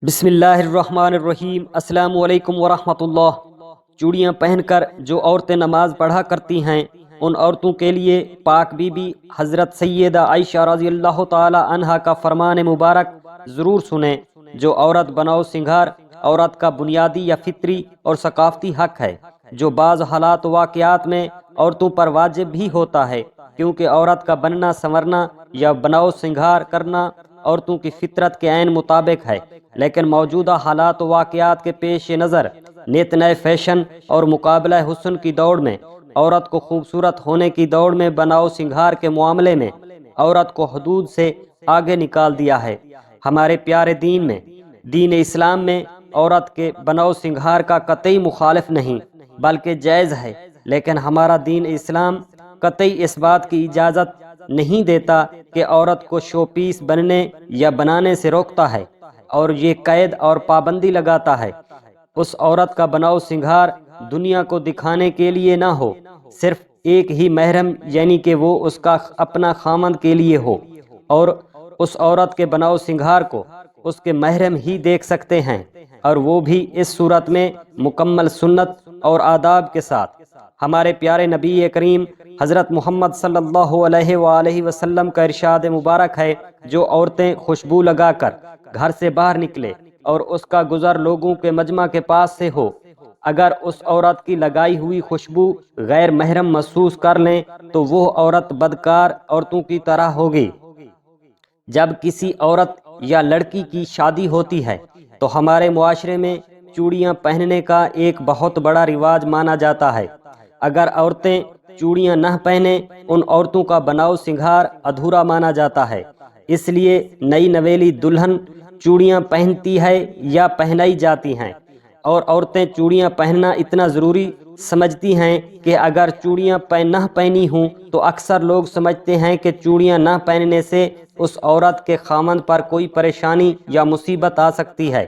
بسم اللہ الرحمن الرحیم۔ السلام علیکم ورحمۃ اللہ۔ چوڑیاں پہن کر جو عورتیں نماز پڑھا کرتی ہیں ان عورتوں کے لیے پاک بی بی حضرت سیدہ عائشہ رضی اللہ تعالی عنہا کا فرمان مبارک ضرور سنیں۔ جو عورت بناؤ سنگھار عورت کا بنیادی یا فطری اور ثقافتی حق ہے، جو بعض حالات و واقعات میں عورتوں پر واجب بھی ہوتا ہے، کیونکہ عورت کا بننا سنورنا یا بناؤ سنگھار کرنا عورتوں کی فطرت کے عین مطابق ہے، لیکن موجودہ حالات و واقعات کے پیش نظر نت نئے فیشن اور مقابلہ حسن کی دوڑ میں عورت کو خوبصورت ہونے کی دوڑ میں بناؤ سنگھار کے معاملے میں عورت کو حدود سے آگے نکال دیا ہے۔ ہمارے پیارے دین میں، دین اسلام میں عورت کے بناؤ سنگھار کا قطعی مخالف نہیں بلکہ جائز ہے، لیکن ہمارا دین اسلام قطعی اس بات کی اجازت نہیں دیتا کہ عورت کو شو پیس بننے یا بنانے سے روکتا ہے، اور یہ قید اور پابندی لگاتا ہے اس عورت کا بناؤ سنگھار دنیا کو دکھانے کے لیے نہ ہو، صرف ایک ہی محرم یعنی کہ وہ اس کا اپنا خامند کے لیے ہو، اور اس عورت کے بناؤ سنگھار کو اس کے محرم ہی دیکھ سکتے ہیں، اور وہ بھی اس صورت میں مکمل سنت اور آداب کے ساتھ۔ ہمارے پیارے نبی کریم حضرت محمد صلی اللہ علیہ وآلہ وسلم کا ارشاد مبارک ہے، جو عورتیں خوشبو لگا کر گھر سے باہر نکلے اور اس کا گزر لوگوں کے مجمع کے پاس سے ہو، اگر اس عورت کی لگائی ہوئی خوشبو غیر محرم محسوس کر لیں تو وہ عورت بدکار عورتوں کی طرح ہوگی۔ جب کسی عورت یا لڑکی کی شادی ہوتی ہے تو ہمارے معاشرے میں چوڑیاں پہننے کا ایک بہت بڑا رواج مانا جاتا ہے۔ اگر عورتیں چوڑیاں نہ پہنیں ان عورتوں کا بناؤ سنگھار ادھورا مانا جاتا ہے، اس لیے نئی نویلی دلہن چوڑیاں پہنتی ہے یا پہنائی جاتی ہیں، اور عورتیں چوڑیاں پہننا اتنا ضروری سمجھتی ہیں کہ اگر چوڑیاں نہ پہنی ہوں تو اکثر لوگ سمجھتے ہیں کہ چوڑیاں نہ پہننے سے اس عورت کے خامند پر کوئی پریشانی یا مصیبت آ سکتی ہے،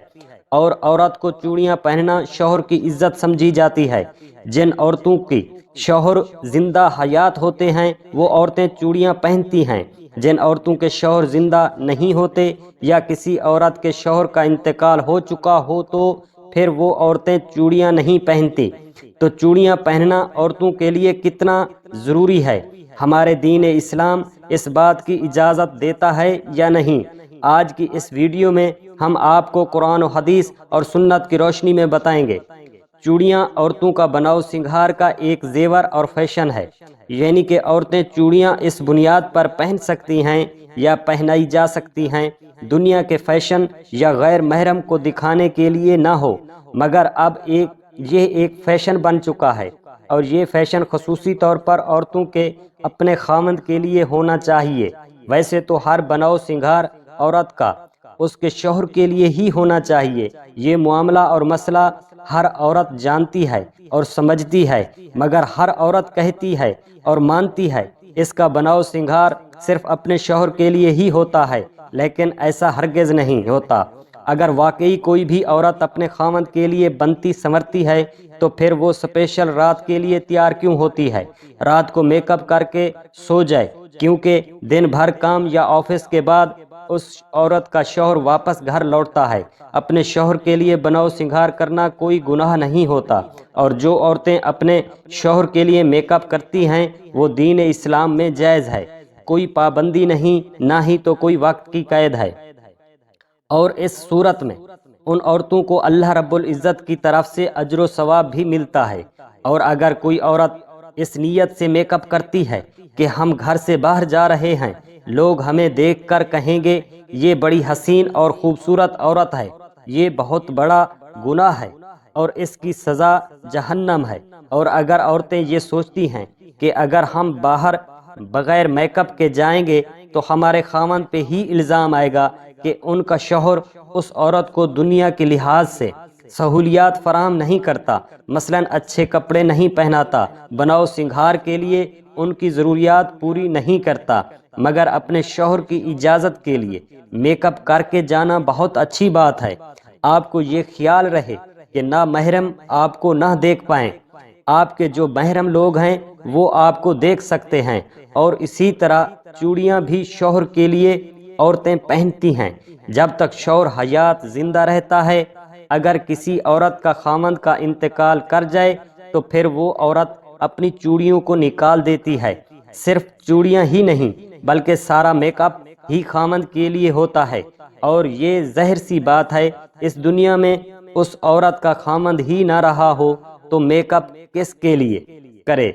اور عورت کو چوڑیاں پہننا شوہر کی عزت سمجھی جاتی ہے۔ جن عورتوں کی شوہر زندہ حیات ہوتے ہیں وہ عورتیں چوڑیاں پہنتی ہیں، جن عورتوں کے شوہر زندہ نہیں ہوتے یا کسی عورت کے شوہر کا انتقال ہو چکا ہو تو پھر وہ عورتیں چوڑیاں نہیں پہنتی۔ تو چوڑیاں پہننا عورتوں کے لیے کتنا ضروری ہے، ہمارے دین اسلام اس بات کی اجازت دیتا ہے یا نہیں؟ آج کی اس ویڈیو میں ہم آپ کو قرآن و حدیث اور سنت کی روشنی میں بتائیں گے۔ چوڑیاں عورتوں کا بناؤ سنگھار کا ایک زیور اور فیشن ہے، یعنی کہ عورتیں چوڑیاں اس بنیاد پر پہن سکتی ہیں یا پہنائی جا سکتی ہیں دنیا کے فیشن یا غیر محرم کو دکھانے کے لیے نہ ہو، مگر اب یہ ایک فیشن بن چکا ہے، اور یہ فیشن خصوصی طور پر عورتوں کے اپنے خامند کے لیے ہونا چاہیے۔ ویسے تو ہر بناؤ سنگھار عورت کا اس کے شوہر کے لیے ہی ہونا چاہیے، یہ معاملہ اور مسئلہ ہر عورت جانتی ہے اور سمجھتی ہے، مگر ہر عورت کہتی ہے اور مانتی ہے اس کا بناؤ سنگھار صرف اپنے شوہر کے لیے ہی ہوتا ہے، لیکن ایسا ہرگز نہیں ہوتا۔ اگر واقعی کوئی بھی عورت اپنے خامند کے لیے بنتی سنورتی ہے تو پھر وہ اسپیشل رات کے لیے تیار کیوں ہوتی ہے، رات کو میک اپ کر کے سو جائے، کیونکہ دن بھر کام یا آفس کے بعد اس عورت کا شوہر واپس گھر لوٹتا ہے۔ اپنے شوہر کے لیے بناؤ سنگھار کرنا کوئی گناہ نہیں ہوتا، اور جو عورتیں اپنے شوہر کے لیے میک اپ کرتی ہیں وہ دین اسلام میں جائز ہے، کوئی پابندی نہیں، نہ ہی تو کوئی وقت کی قید ہے، اور اس صورت میں ان عورتوں کو اللہ رب العزت کی طرف سے اجر و ثواب بھی ملتا ہے۔ اور اگر کوئی عورت اس نیت سے میک اپ کرتی ہے کہ ہم گھر سے باہر جا رہے ہیں، لوگ ہمیں دیکھ کر کہیں گے یہ بڑی حسین اور خوبصورت عورت ہے، یہ بہت بڑا گناہ ہے اور اس کی سزا جہنم ہے۔ اور اگر عورتیں یہ سوچتی ہیں کہ اگر ہم باہر بغیر میک اپ کے جائیں گے تو ہمارے خامند پہ ہی الزام آئے گا کہ ان کا شوہر اس عورت کو دنیا کے لحاظ سے سہولیات فراہم نہیں کرتا، مثلا اچھے کپڑے نہیں پہناتا، بناؤ سنگھار کے لیے ان کی ضروریات پوری نہیں کرتا، مگر اپنے شوہر کی اجازت کے لیے میک اپ کر کے جانا بہت اچھی بات ہے۔ آپ کو یہ خیال رہے کہ نامحرم آپ کو نہ دیکھ پائیں، آپ کے جو محرم لوگ ہیں وہ آپ کو دیکھ سکتے ہیں، اور اسی طرح چوڑیاں بھی شوہر کے لیے عورتیں پہنتی ہیں جب تک شوہر حیات زندہ رہتا ہے۔ اگر کسی عورت کا خامند کا انتقال کر جائے تو پھر وہ عورت اپنی چوڑیوں کو نکال دیتی ہے۔ صرف چوڑیاں ہی نہیں بلکہ سارا میک اپ ہی خامند کے لیے ہوتا ہے، اور یہ ظاہر سی بات ہے اس دنیا میں اس عورت کا خامند ہی نہ رہا ہو تو میک اپ کس کے لیے کرے۔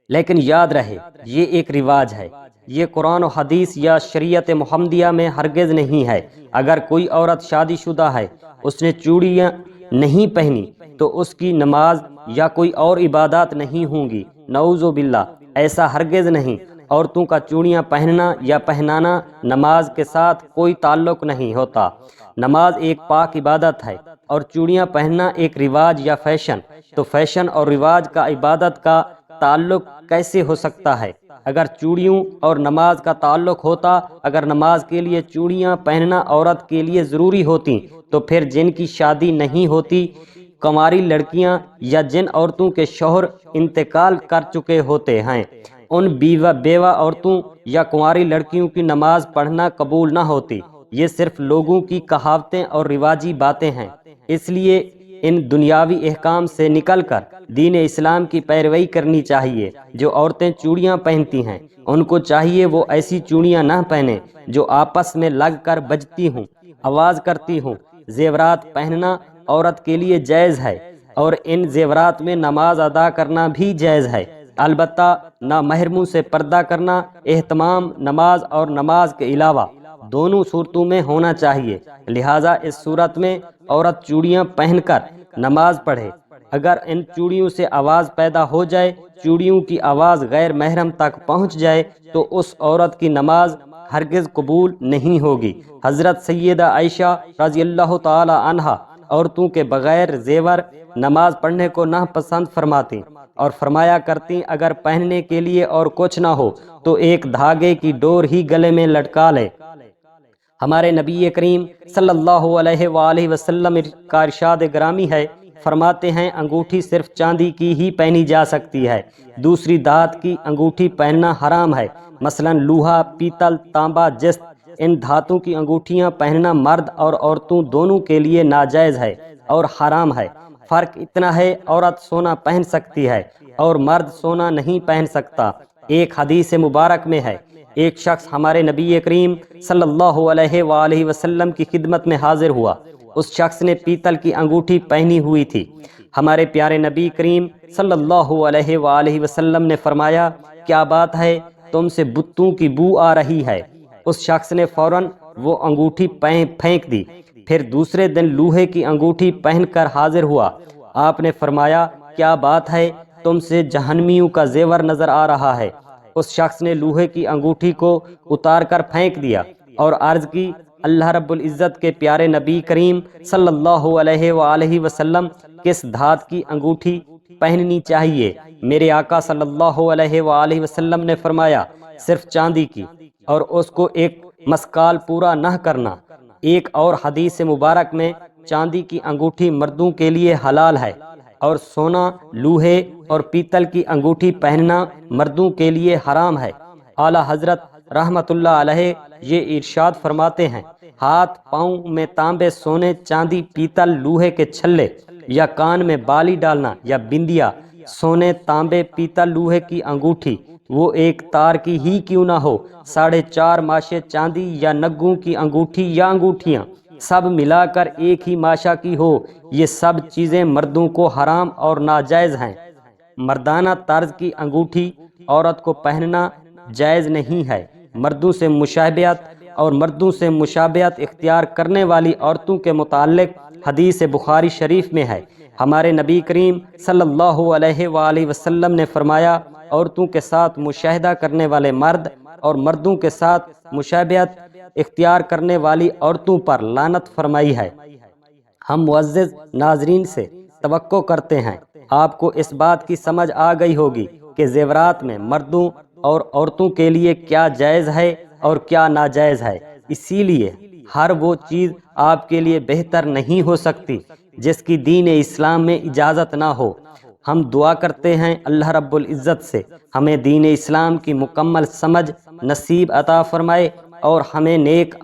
لیکن یاد رہے یہ ایک رواج ہے، یہ قرآن و حدیث یا شریعت محمدیہ میں ہرگز نہیں ہے۔ اگر کوئی عورت شادی شدہ ہے، اس نے چوڑیاں نہیں پہنی تو اس کی نماز یا کوئی اور عبادات نہیں ہوں گی۔ نعوذ باللہ، ایسا ہرگز نہیں۔ عورتوں کا چوڑیاں پہننا یا پہنانا نماز کے ساتھ کوئی تعلق نہیں ہوتا۔ نماز ایک پاک عبادت ہے اور چوڑیاں پہننا ایک رواج یا فیشن۔ تو فیشن اور رواج کا عبادت کا تعلق کیسے ہو سکتا ہے؟ اگر چوڑیوں اور نماز کا تعلق ہوتا، اگر نماز کے لیے چوڑیاں پہننا عورت کے لیے ضروری ہوتی تو پھر جن کی شادی نہیں ہوتی، کنواری لڑکیاں یا جن عورتوں کے شوہر انتقال کر چکے ہوتے ہیں، ان بیوہ عورتوں یا کنواری لڑکیوں کی نماز پڑھنا قبول نہ ہوتی۔ یہ صرف لوگوں کی کہاوتیں اور رواجی باتیں ہیں۔ اس لیے ان دنیاوی احکام سے نکل کر دین اسلام کی پیروی کرنی چاہیے۔ جو عورتیں چوڑیاں پہنتی ہیں ان کو چاہیے وہ ایسی چوڑیاں نہ پہنیں جو آپس میں لگ کر بجتی ہوں، آواز کرتی ہوں۔ زیورات پہننا عورت کے لیے جائز ہے اور ان زیورات میں نماز ادا کرنا بھی جائز ہے، البتہ نامحرموں سے پردہ کرنا اہتمام نماز اور نماز کے علاوہ دونوں صورتوں میں ہونا چاہیے۔ لہٰذا اس صورت میں عورت چوڑیاں پہن کر نماز پڑھے۔ اگر ان چوڑیوں سے آواز پیدا ہو جائے، چوڑیوں کی آواز غیر محرم تک پہنچ جائے تو اس عورت کی نماز ہرگز قبول نہیں ہوگی۔ حضرت سیدہ عائشہ رضی اللہ تعالی عنہا عورتوں کے بغیر زیور نماز پڑھنے کو ناپسند فرماتی اور فرمایا کرتی اگر پہننے کے لیے اور کچھ نہ ہو تو ایک دھاگے کی ڈور ہی گلے میں لٹکا لے۔ ہمارے نبی کریم صلی اللہ علیہ وآلہ وسلم کا ارشاد گرامی ہے، فرماتے ہیں انگوٹھی صرف چاندی کی ہی پہنی جا سکتی ہے، دوسری دھات کی انگوٹھی پہننا حرام ہے۔ مثلا لوہا، پیتل، تانبا، جست، ان دھاتوں کی انگوٹھیاں پہننا مرد اور عورتوں دونوں کے لیے ناجائز ہے اور حرام ہے۔ فرق اتنا ہے عورت سونا پہن سکتی ہے اور مرد سونا نہیں پہن سکتا۔ ایک حدیث مبارک میں ہے، ایک شخص ہمارے نبی کریم صلی اللہ علیہ وآلہ وسلم کی خدمت میں حاضر ہوا۔ اس شخص نے پیتل کی انگوٹھی پہنی ہوئی تھی۔ ہمارے پیارے نبی کریم صلی اللہ علیہ وآلہ وسلم نے فرمایا، کیا بات ہے، تم سے بتوں کی بو آ رہی ہے۔ اس شخص نے فوراً وہ انگوٹھی پھینک دی، پھر دوسرے دن لوہے کی انگوٹھی پہن کر حاضر ہوا۔ آپ نے فرمایا، کیا بات ہے، تم سے جہنمیوں کا زیور نظر آ رہا ہے۔ اس شخص نے لوہے کی انگوٹھی کو اتار کر پھینک دیا اور عرض کی، اللہ رب العزت کے پیارے نبی کریم صلی اللہ علیہ وآلہ وسلم کس دھات کی انگوٹھی پہننی چاہیے؟ میرے آقا صلی اللہ علیہ وآلہ وسلم نے فرمایا، صرف چاندی کی، اور اس کو ایک مسکال پورا نہ کرنا۔ ایک اور حدیث مبارک میں چاندی کی انگوٹھی مردوں کے لیے حلال ہے اور سونا، لوہے اور پیتل کی انگوٹھی پہننا مردوں کے لیے حرام ہے۔ اعلیٰ حضرت رحمت اللہ علیہ یہ ارشاد فرماتے ہیں، ہاتھ پاؤں میں تانبے، سونے، چاندی، پیتل، لوہے کے چھلے یا کان میں بالی ڈالنا یا بندیا، سونے، تانبے، پیتل، لوہے کی انگوٹھی، وہ ایک تار کی ہی کیوں نہ ہو، 4.5 ماشے چاندی یا نگوں کی انگوٹھی یا انگوٹھیاں سب ملا کر ایک ہی ماشا کی ہو، یہ سب چیزیں مردوں کو حرام اور ناجائز ہیں۔ مردانہ طرز کی انگوٹھی عورت کو پہننا جائز نہیں ہے۔ مردوں سے مشابہت اور مردوں سے مشابہت اختیار کرنے والی عورتوں کے متعلق حدیث بخاری شریف میں ہے، ہمارے نبی کریم صلی اللہ علیہ وآلہ وسلم نے فرمایا، عورتوں کے ساتھ مشاہدہ کرنے والے مرد اور مردوں کے ساتھ مشابہت اختیار کرنے والی عورتوں پر لعنت فرمائی ہے۔ ہم معزز ناظرین سے توقع کرتے ہیں آپ کو اس بات کی سمجھ آ گئی ہوگی کہ زیورات میں مردوں اور عورتوں کے لیے کیا جائز ہے اور کیا ناجائز ہے۔ اسی لیے ہر وہ چیز آپ کے لیے بہتر نہیں ہو سکتی جس کی دین اسلام میں اجازت نہ ہو۔ ہم دعا کرتے ہیں اللہ رب العزت سے ہمیں دین اسلام کی مکمل سمجھ نصیب عطا فرمائے، اور ہمیں نیک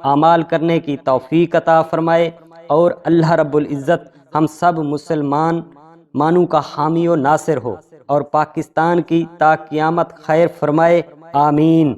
اعمال کرنے کی توفیق عطا فرمائے، اور اللہ رب العزت ہم سب مسلمانوں کا حامی و ناصر ہو، اور پاکستان کی تا قیامت خیر فرمائے، آمین۔